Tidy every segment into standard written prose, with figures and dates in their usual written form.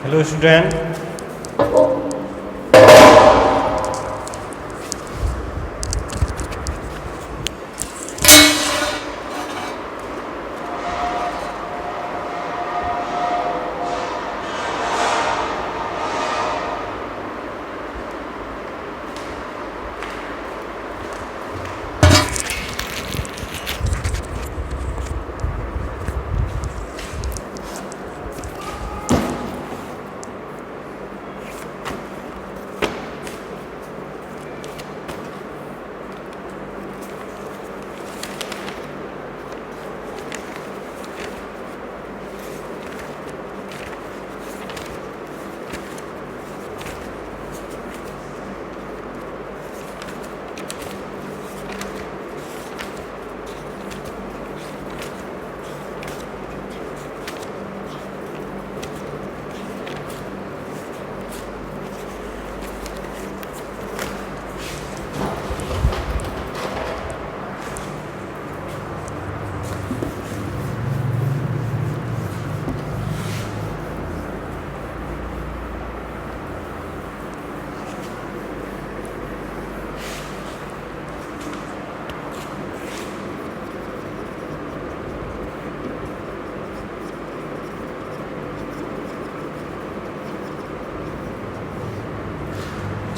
Hello student.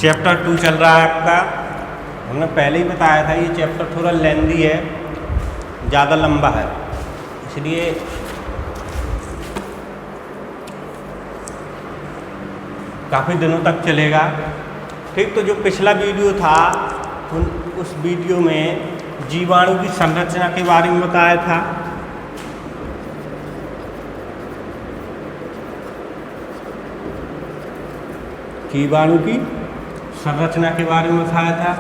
Chapter 2 चल रहा है आपका। हमने पहले ही बताया था ये चैप्टर थोड़ा लेंदी है, ज़्यादा लंबा है, इसलिए काफ़ी दिनों तक चलेगा। ठीक, तो जो पिछला वीडियो था उस वीडियो में जीवाणु की संरचना के बारे में बताया था। जीवाणु की संरचना के बारे में बताया था।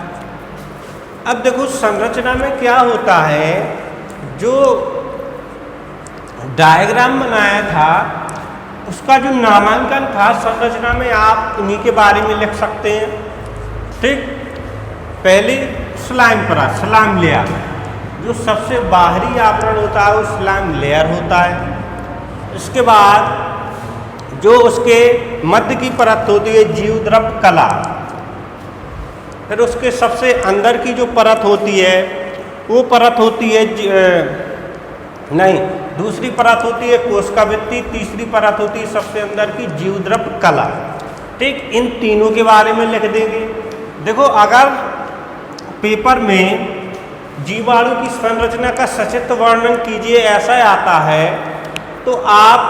अब देखो संरचना में क्या होता है, जो डायग्राम बनाया था उसका जो नामांकन था संरचना में आप उन्हीं के बारे में लिख सकते हैं। ठीक, पहले स्लाइम परत, स्लाइम लेयर, जो सबसे बाहरी आवरण होता है वो स्लाइम लेयर होता है। इसके बाद जो उसके मध्य की परत होती है जीवद्रव कला, फिर उसके सबसे अंदर की जो परत होती है वो परत होती है दूसरी परत होती है कोशिकाभित्ति, तीसरी परत होती है सबसे अंदर की जीवद्रव कला। ठीक, इन तीनों के बारे में लिख देंगे। देखो अगर पेपर में जीवाणु की संरचना का सचित्र वर्णन कीजिए ऐसा आता है तो आप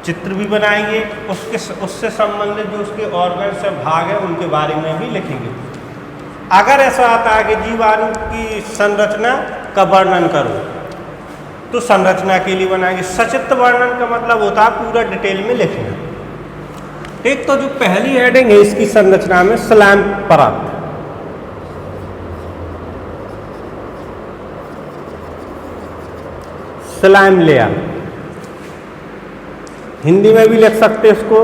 चित्र भी बनाएंगे, उससे संबंधित जो उसके ऑर्गन से भाग है उनके बारे में भी लिखेंगे। अगर ऐसा आता है कि जीवाणु की संरचना का वर्णन करो तो संरचना के लिए बनाएंगे। सचित्र वर्णन का मतलब होता है पूरा डिटेल में लिखना। ठीक, तो जो पहली हेडिंग है इसकी संरचना में स्लाइम परत, स्लाइम लेयर, हिंदी में भी लिख सकते इसको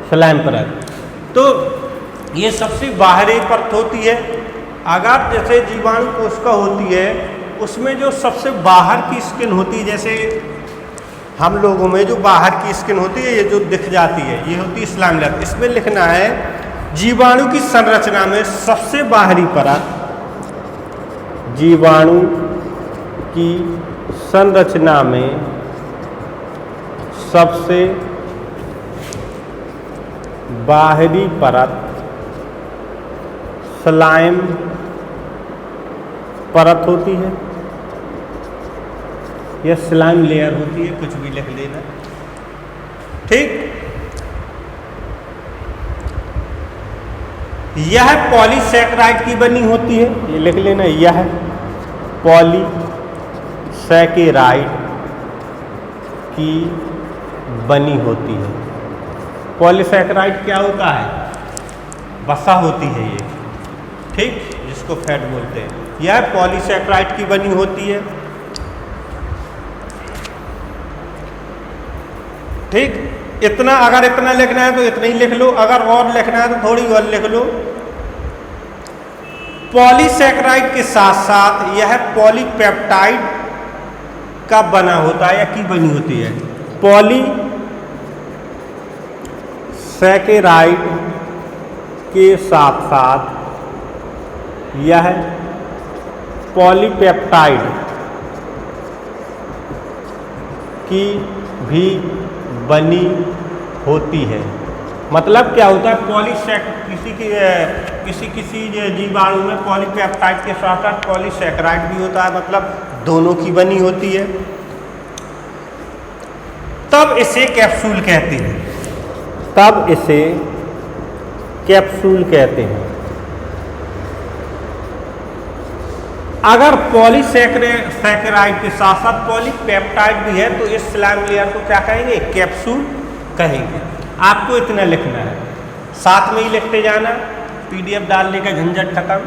स्लाइम परत। तो ये सबसे बाहरी परत होती है। अगर जैसे जीवाणु कोशिका होती है उसमें जो सबसे बाहर की स्किन होती है, जैसे हम लोगों में जो बाहर की स्किन होती है ये जो दिख जाती है ये होती है स्लाइम लेयर। इसमें लिखना है जीवाणु की संरचना में सबसे बाहरी परत, जीवाणु की संरचना में सबसे बाहरी परत स्लाइम परत होती है या स्लाइम लेयर होती है, कुछ भी लिख लेना। ठीक, यह पॉलीसैकेराइड की बनी होती है, ये लिख लेना, यह पॉलीसैकेराइड की बनी होती है। पॉलीसैकेराइड क्या होता है? वसा होती है ये। ठीक, जिसको फैट बोलते हैं। यह पॉलीसैकेराइड की बनी होती है। ठीक, इतना अगर इतना लिखना है तो इतना ही लिख लो, अगर और लिखना है तो थोड़ी और लिख लो। पॉलीसैकेराइड के साथ साथ यह पॉलीपेप्टाइड का बना होता है या की बनी होती है। पॉलीसैकेराइड के साथ साथ यह पॉलीपेप्टाइड की भी बनी होती है। मतलब क्या होता है, किसी जीवाणु में पॉलीपेप्टाइड के साथ साथ पॉलीसैकेराइड भी होता है, मतलब दोनों की बनी होती है, तब इसे कैप्सूल कहते हैं। अगर पॉलीसैकेराइड के साथ साथ पॉलीपेप्टाइड भी है तो इस स्लाइम लेयर को क्या कहेंगे, कैप्सूल कहेंगे। आपको इतना लिखना है, साथ में ही लिखते जाना, PDF डालने का झंझट खत्म।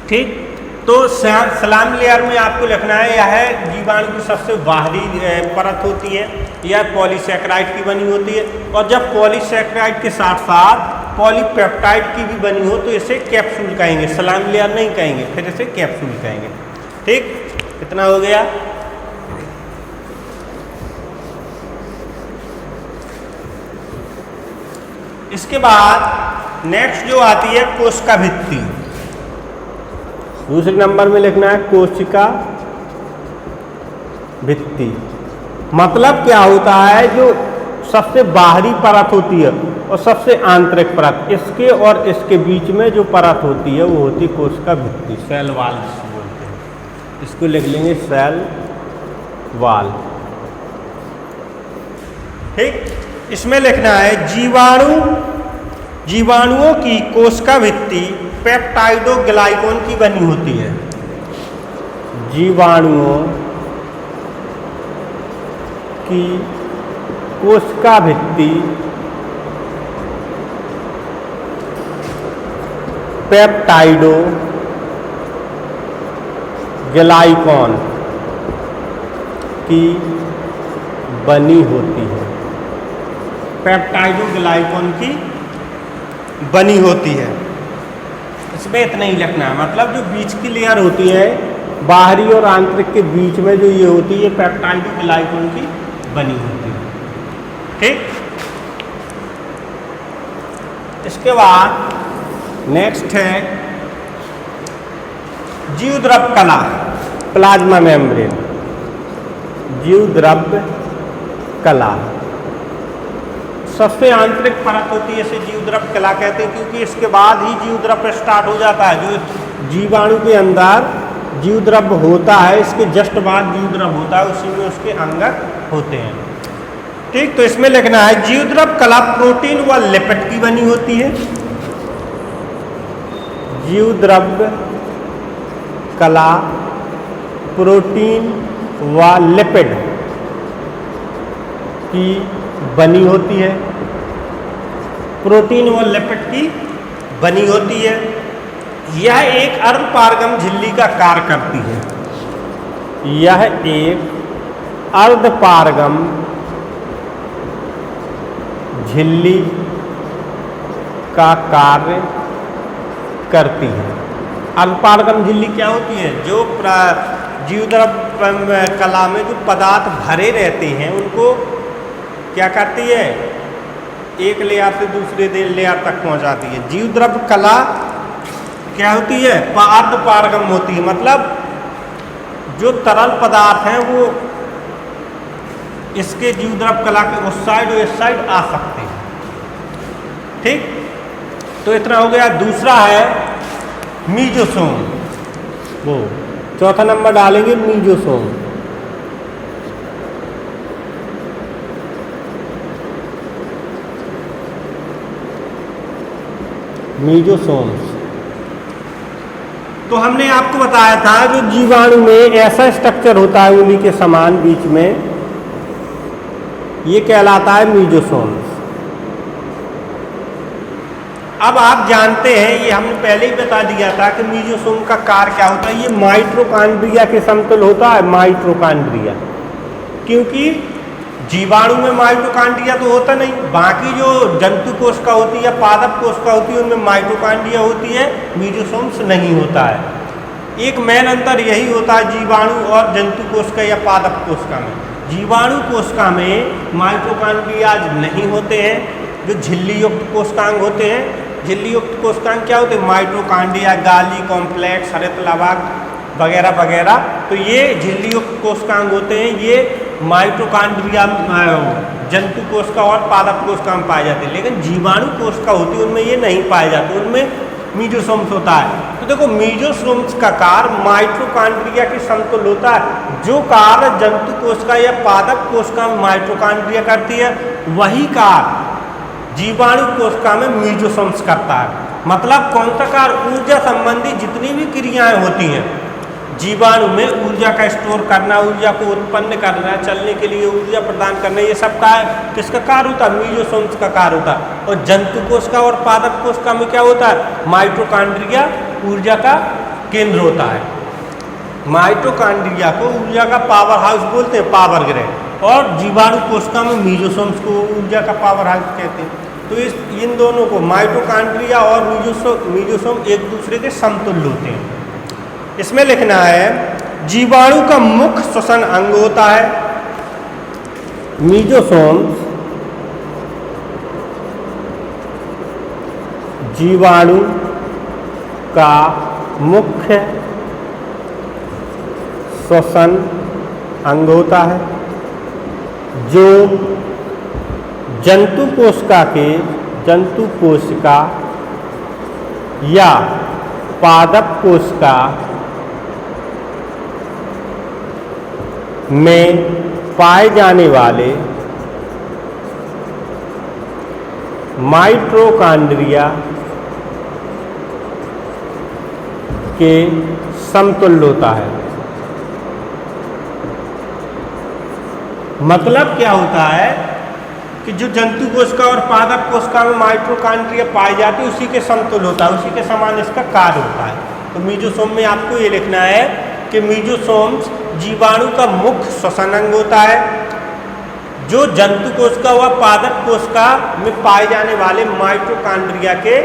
ठीक, तो स्लाइम लेयर में आपको लिखना है यह जीवाणु की सबसे बाहरी परत होती है, यह पॉलीसैकेराइड की बनी होती है, और जब पॉलीसैकेराइड के साथ साथ पॉलीपेप्टाइड की भी बनी हो तो इसे कैप्सूल कहेंगे, स्लाइम लेयर नहीं कहेंगे, फिर इसे कैप्सूल कहेंगे। ठीक, कितना हो गया। इसके बाद नेक्स्ट जो आती है कोशिका भित्ति। दूसरे नंबर में लिखना है कोशिका भित्ति। मतलब क्या होता है, जो सबसे बाहरी परत होती है और सबसे आंतरिक परत, इसके और इसके बीच में जो परत होती है वो होती है कोशिका भित्ति, सेल वाल जिसको बोलते हैं। इसको लिख लेंगे सेल वाल। ठीक, इसमें लिखना है जीवाणुओं की कोशिका भित्ति पेप्टाइडोग्लाइकॉन की बनी होती है। जीवाणुओं की कोशिका भित्ति पेप्टाइडोग्लाइकॉन की बनी होती है। पेप्टाइडोग्लाइकॉन की बनी होती है। इसमें इतना ही लिखना है, मतलब जो बीच की लेयर होती है बाहरी और आंतरिक के बीच में जो ये होती है पेप्टाइडोग्लाइकॉन की बनी होती है। ठीक, इसके बाद नेक्स्ट है जीवद्रव कला, प्लाज्मा मेम्ब्रेन। जीवद्रव कला सबसे आंतरिक परत होती है, इसे जीवद्रव कला कहते हैं, क्योंकि इसके बाद ही जीवद्रव स्टार्ट हो जाता है। जो जीवाणु के अंदर जीवद्रव होता है, इसके जस्ट बाद जीवद्रव होता है, उसी में उसके अंगक होते हैं। ठीक, तो इसमें लिखना है जीवद्रव कला प्रोटीन व लिपिड की बनी होती है। जीवद्रव कला प्रोटीन व लिपिड की बनी होती है। प्रोटीन व लिपिड की बनी होती है। यह एक अर्धपारगम झिल्ली का कार्य करती है। यह एक अर्धपारगम झिल्ली का कार्य करती है। अर्धपारगम झिल्ली क्या होती है, जो जीवद्रव कला में जो पदार्थ भरे रहते हैं उनको क्या करती है, एक लेयर से दूसरे लेयर तक पहुंचाती है। जीवद्रव कला क्या होती है, अर्धपारगम होती है, मतलब जो तरल पदार्थ हैं वो इसके जीवद्रव कला के उस साइड और इस साइड आ सकते हैं। ठीक, तो इतना हो गया। दूसरा है मीजोसोम, वो चौथा नंबर डालेंगे मीजोसोम। मीजोसोम्स, तो हमने आपको बताया था जो जीवाणु में ऐसा स्ट्रक्चर होता है उंगली के समान बीच में, ये कहलाता है मीजोसोम्स। अब आप जानते हैं, ये हमने पहले ही बता दिया था कि मीजोसोम का कार्य क्या होता है। ये माइटोकॉन्ड्रिया के समतुल्य होता है, माइटोकॉन्ड्रिया, क्योंकि जीवाणु में माइटोकॉन्ड्रिया तो होता नहीं, बाकी जो जंतु कोशिका होती है, पादप कोशिका होती है, उनमें माइटोकॉन्ड्रिया होती है, मीजोसोम्स नहीं होता है। एक मेन अंतर यही होता है जीवाणु और जंतु कोशिका या पादप कोशिका में। जीवाणु कोशिका में माइटोकॉन्ड्रिया नहीं होते हैं, जो झिल्ली युक्त कोशिकांग होते हैं। झिल्ली युक्त कोशिकांग क्या होते हैं? माइटोकॉन्ड्रिया, गाली कॉम्प्लेक्स, हरित लाभाग वगैरह वगैरह। तो ये झिल्ली युक्त कोशिकांग होते हैं, ये माइटोकॉन्ड्रिया जंतु कोशिका और पादप कोशिका में पाए जाते हैं। लेकिन जीवाणु कोशिका होती है उनमें ये नहीं पाए जाते, उनमें मीजोसोम्स होता है। तो देखो मीजोसोम्स का कार्य माइटोकॉन्ड्रिया के समतुल्य होता है। जो कार्य जंतु कोशिका या पादप कोशिका में माइटोकॉन्ड्रिया करती है, वही कार्य जीवाणु कोशिका में मीजोसोम्स करता है। मतलब कौन सा कार्य? ऊर्जा संबंधी जितनी भी क्रियाएं होती हैं जीवाणु में, ऊर्जा का स्टोर करना, ऊर्जा को उत्पन्न करना, चलने के लिए ऊर्जा प्रदान करना, ये सब का किसका कार्य होता है? मीजोसोम्स का कार्य होता है। और जंतु कोशिका और पादप कोशिका में क्या होता है? माइटोकॉन्ड्रिया ऊर्जा का केंद्र होता है। माइटोकॉन्ड्रिया को ऊर्जा का पावर हाउस बोलते हैं, पावर ग्रह। और जीवाणु कोशिका में मीजोसोम्स को ऊर्जा का पावर हाउस कहते हैं। तो इन दोनों को माइटोकॉन्ड्रिया और मीजोसोम एक दूसरे के समतुल्य होते हैं। इसमें लिखना है जीवाणु का मुख्य श्वसन अंग होता है मीजोसोम्स। जीवाणु का मुख्य श्वसन अंग होता है जो जंतु कोशिका या पादप कोशिका में पाए जाने वाले माइटोकॉन्ड्रिया के समतुल्य होता है। मतलब क्या होता है कि जो जंतु कोशिका और पादप कोशिका में माइटोकॉन्ड्रिया पाई जाती है उसी के समतुल्य होता है, उसी के समान इसका कार्य होता है। तो मीजोसोम में आपको ये लिखना है कि मीजोसोम्स जीवाणु का मुख्य श्वसन अंग होता है जो जंतु कोशिका व पादप कोशिका में पाए जाने वाले माइटोकॉन्ड्रिया के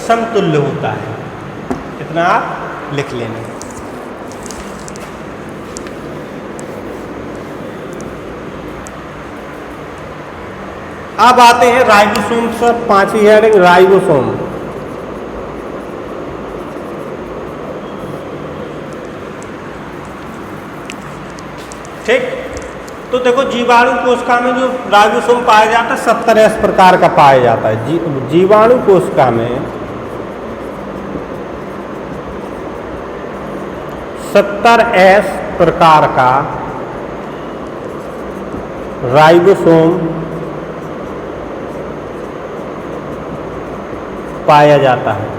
समतुल्य होता है। इतना आप लिख लेना। अब आते हैं राइबोसोम पर। 5वीं हेडिंग राइबोसोम। ठीक, तो देखो जीवाणु कोशिका में जो राइबोसोम पाया जाता है 70S प्रकार का पाया जाता है। जीवाणु कोशिका में 70S प्रकार का राइबोसोम पाया जाता है।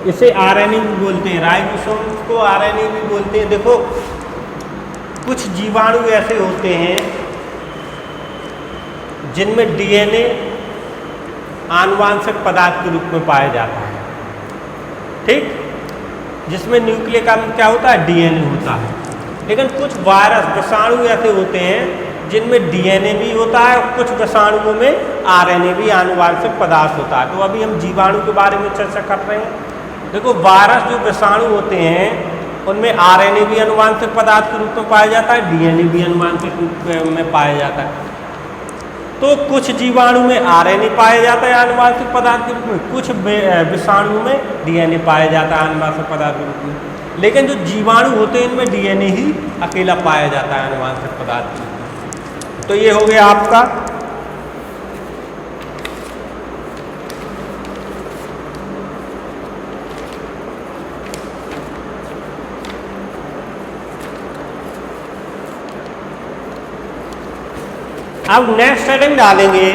इसे आरएनए भी बोलते हैं, राइबोसोम को आरएनए भी बोलते हैं। देखो कुछ जीवाणु ऐसे होते हैं जिनमें डीएनए आनुवांशिक पदार्थ के रूप में पाया जाता है। ठीक, जिसमें न्यूक्लिक एसिड क्या होता है? डीएनए होता है। लेकिन कुछ वायरस विषाणु ऐसे होते हैं जिनमें डीएनए भी होता है, कुछ विषाणुओं में आरएनए भी आनुवांशिक पदार्थ होता है। तो अभी हम जीवाणु के बारे में चर्चा कर रहे हैं। देखो वायरस जो विषाणु होते हैं उनमें आरएनए भी आनुवांशिक पदार्थ के रूप में पाया जाता है, डीएनए भी आनुवांशिक रूप में पाया जाता है। तो कुछ जीवाणु में आरएनए पाया जाता है आनुवांशिक पदार्थ के रूप में, कुछ विषाणु में डीएनए पाया जाता है आनुवांशिक पदार्थ के रूप में। लेकिन जो जीवाणु होते हैं इनमें डीएनए ही अकेला पाया जाता है आनुवांशिक पदार्थ के रूप में। तो ये हो गया आपका अब नेक्स्ट हेडिंग डालेंगे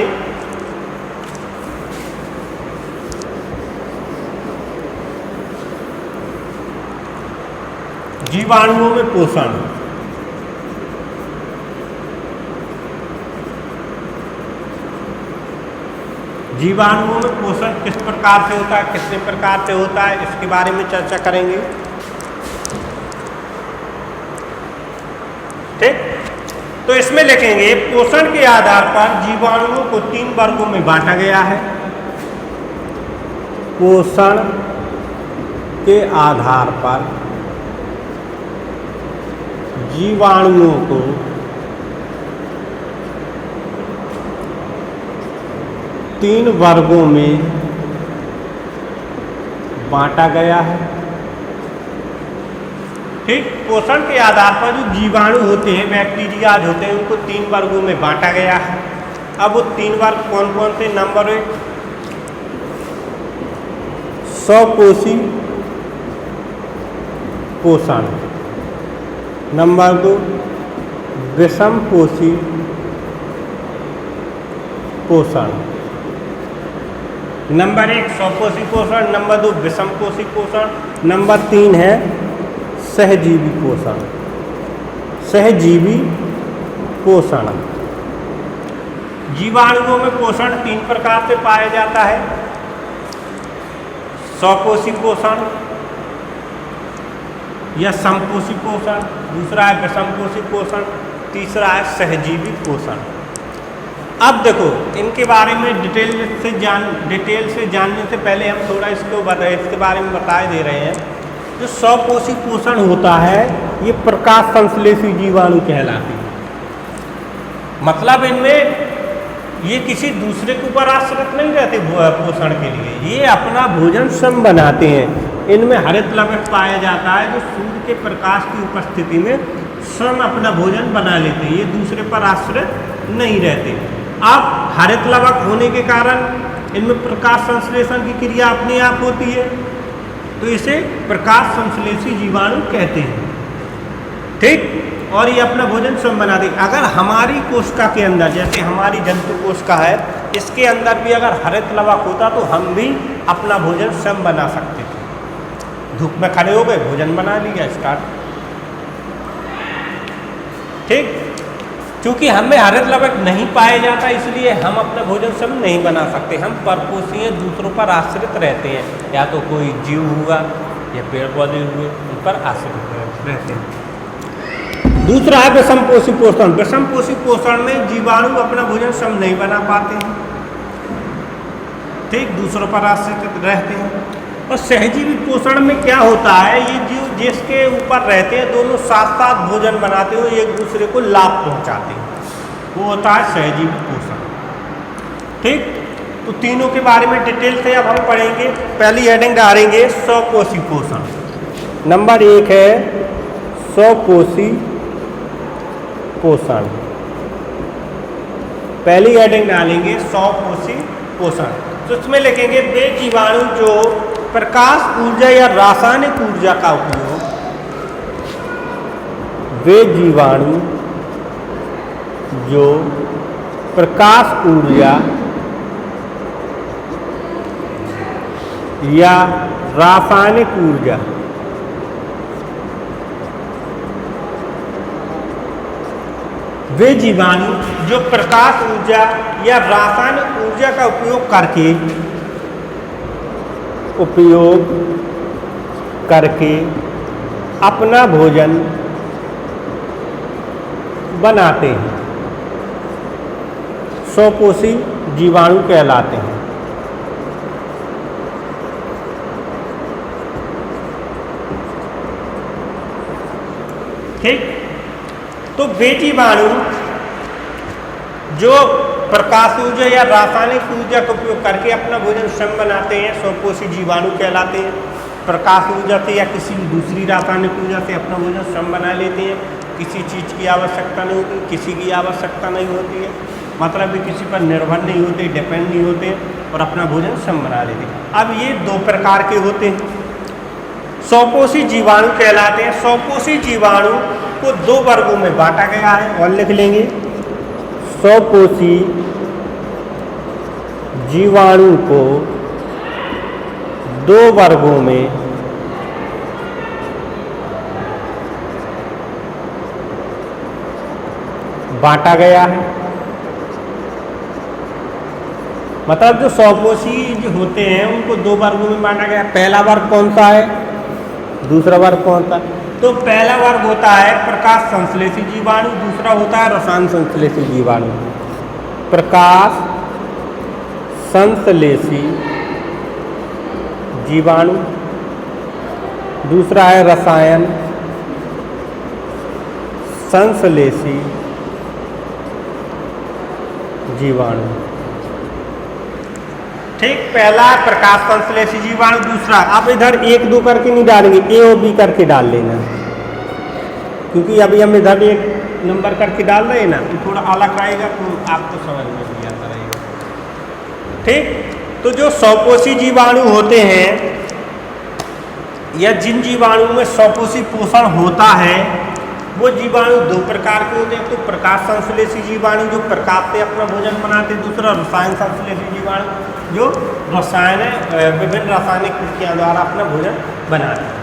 जीवाणुओं में पोषण। जीवाणुओं में पोषण किस प्रकार से होता है, कितने प्रकार से होता है, इसके बारे में चर्चा करेंगे। ठीक, तो इसमें लिखेंगे पोषण के आधार पर जीवाणुओं को 3 वर्गों में बांटा गया है। पोषण के आधार पर जीवाणुओं को तीन वर्गों में बांटा गया है। ठीक, पोषण के आधार पर जो जीवाणु होते हैं, बैक्टीरियाज होते हैं, उनको तीन वर्गों में बांटा गया है। अब वो तीन वर्ग कौन कौन से? नंबर 1 स्वकोषी पोषण, नंबर 2 विषमकोषी पोषण, नंबर 1 स्वकोषी पोषण, नंबर 2 विषमकोषी पोषण, नंबर 3 है सहजीवी पोषण। सहजीवी पोषण, जीवाणुओं में पोषण तीन प्रकार से पाया जाता है। स्वकोषी पोषण या समकोषी पोषण, दूसरा है विषमकोषी पोषण, तीसरा है सहजीवी पोषण। अब देखो, इनके बारे में डिटेल से जानने से पहले हम थोड़ा इसके बारे में बताए दे रहे हैं। जो स्वकोषी पोषण होता है, ये प्रकाश संश्लेषी जीवाणु कहलाते हैं। मतलब इनमें ये किसी दूसरे के ऊपर आश्रित नहीं रहते पोषण के लिए, ये अपना भोजन स्वयं बनाते हैं। इनमें हरित लवक पाया जाता है जो सूर्य के प्रकाश की उपस्थिति में स्वयं अपना भोजन बना लेते हैं, ये दूसरे पर आश्रित नहीं रहते। अब हरित लवक होने के कारण इनमें प्रकाश संश्लेषण की क्रिया अपने आप होती है, तो इसे प्रकाश संश्लेषी जीवाणु कहते हैं। ठीक, और ये अपना भोजन स्वयं बनाते हैं। अगर हमारी कोशिका के अंदर, जैसे हमारी जंतु कोशिका है, इसके अंदर भी अगर हरित लवक होता तो हम भी अपना भोजन स्वयं बना सकते थे। धूप में खड़े हो गए, भोजन बना लिया, स्टार्ट। ठीक, क्योंकि हमें हरित लवक नहीं पाया जाता, इसलिए हम अपना भोजन स्वयं नहीं बना सकते। हम परपोषीय दूसरों पर आश्रित रहते हैं, या तो कोई जीव हुआ या पेड़ पौधे हुए, उन पर आश्रित रहते हैं। दूसरा है विषमकोषी पोषण। विषमकोषी पोषण में जीवाणु अपना भोजन स्वयं नहीं बना पाते हैं, ठीक, दूसरों पर आश्रित रहते हैं। और सहजीवी पोषण में क्या होता है, ये जीव जिसके ऊपर रहते हैं दोनों साथ साथ भोजन बनाते हैं, एक दूसरे को लाभ पहुंचाते हैं, वो होता है सहजीवी पोषण। ठीक, तो तीनों के बारे में डिटेल से अब हम पढ़ेंगे। पहली हेडिंग डालेंगे स्वकोषी पोषण। नंबर 1 है स्वकोषी पोषण। पहली हेडिंग डालेंगे स्वकोषी पोषण, तो इसमें लिखेंगे वे जीवाणु जो प्रकाश ऊर्जा या रासायनिक ऊर्जा का उपयोग, वे जीवाणु जो प्रकाश ऊर्जा या रासायनिक ऊर्जा वे जीवाणु जो प्रकाश ऊर्जा या रासायनिक ऊर्जा का उपयोग करके अपना भोजन बनाते हैं, स्वकोषी जीवाणु कहलाते हैं। ठीक, तो वे जीवाणु जो प्रकाश ऊर्जा या रासायनिक ऊर्जा का उपयोग करके अपना भोजन स्वयं बनाते हैं, स्वकोषी जीवाणु कहलाते हैं। प्रकाश ऊर्जा से या किसी दूसरी रासायनिक ऊर्जा से अपना भोजन स्वयं बना लेते हैं, किसी चीज़ की आवश्यकता नहीं होती, किसी की आवश्यकता नहीं होती है, मतलब भी किसी पर निर्भर नहीं होते, डिपेंड नहीं होते, और अपना भोजन स्वयं बना लेते हैं। अब ये दो प्रकार के होते हैं, स्वकोषी जीवाणु कहलाते हैं। स्वकोषी जीवाणु को दो वर्गों में बांटा गया है, और लिख लेंगे स्वकोषी जीवाणु को दो वर्गों में बांटा गया है। मतलब जो स्वकोषी जो होते हैं उनको दो वर्गों में बांटा गया। पहला वर्ग कौन सा है, दूसरा वर्ग कौन सा? तो पहला वर्ग होता है प्रकाश संश्लेषी जीवाणु, दूसरा होता है रसायन संश्लेषी जीवाणु। प्रकाश संश्लेषी जीवाणु दूसरा है रसायन संश्लेषी जीवाणु। ठीक, पहला प्रकाश संश्लेषी जीवाणु, दूसरा आप इधर 1 2 करके नहीं डालेंगे, ए और बी करके डाल लेना, क्योंकि अभी हम इधर 1 नंबर करके डाल रहे हैं ना, तो थोड़ा अलग रहेगा तो आपको समझ में भी आता रहेगा। ठीक, तो जो स्वपोषी जीवाणु होते हैं या जिन जीवाणुओं में स्वपोषी पोषण होता है वो जीवाणु 2 प्रकार के होते हैं। तो प्रकाश संश्लेषी जीवाणु जो प्रकाश से अपना भोजन बनाते हैं, दूसरा रसायन संश्लेषी जीवाणु जो विभिन्न रासायनिक क्रियाओं द्वारा अपना भोजन बनाते हैं।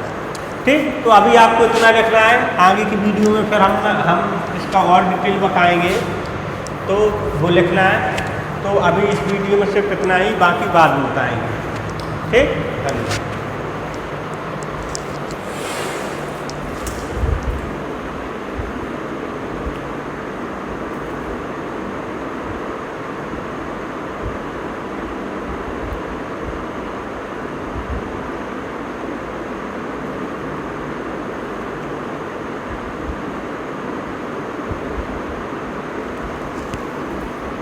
ठीक, तो अभी आपको इतना लिखना है, आगे की वीडियो में फिर हम इसका और डिटेल बताएंगे, तो वो लिखना है। तो अभी इस वीडियो में सिर्फ इतना ही, बाकी बाद में बताएंगे। ठीक, धन्यवाद।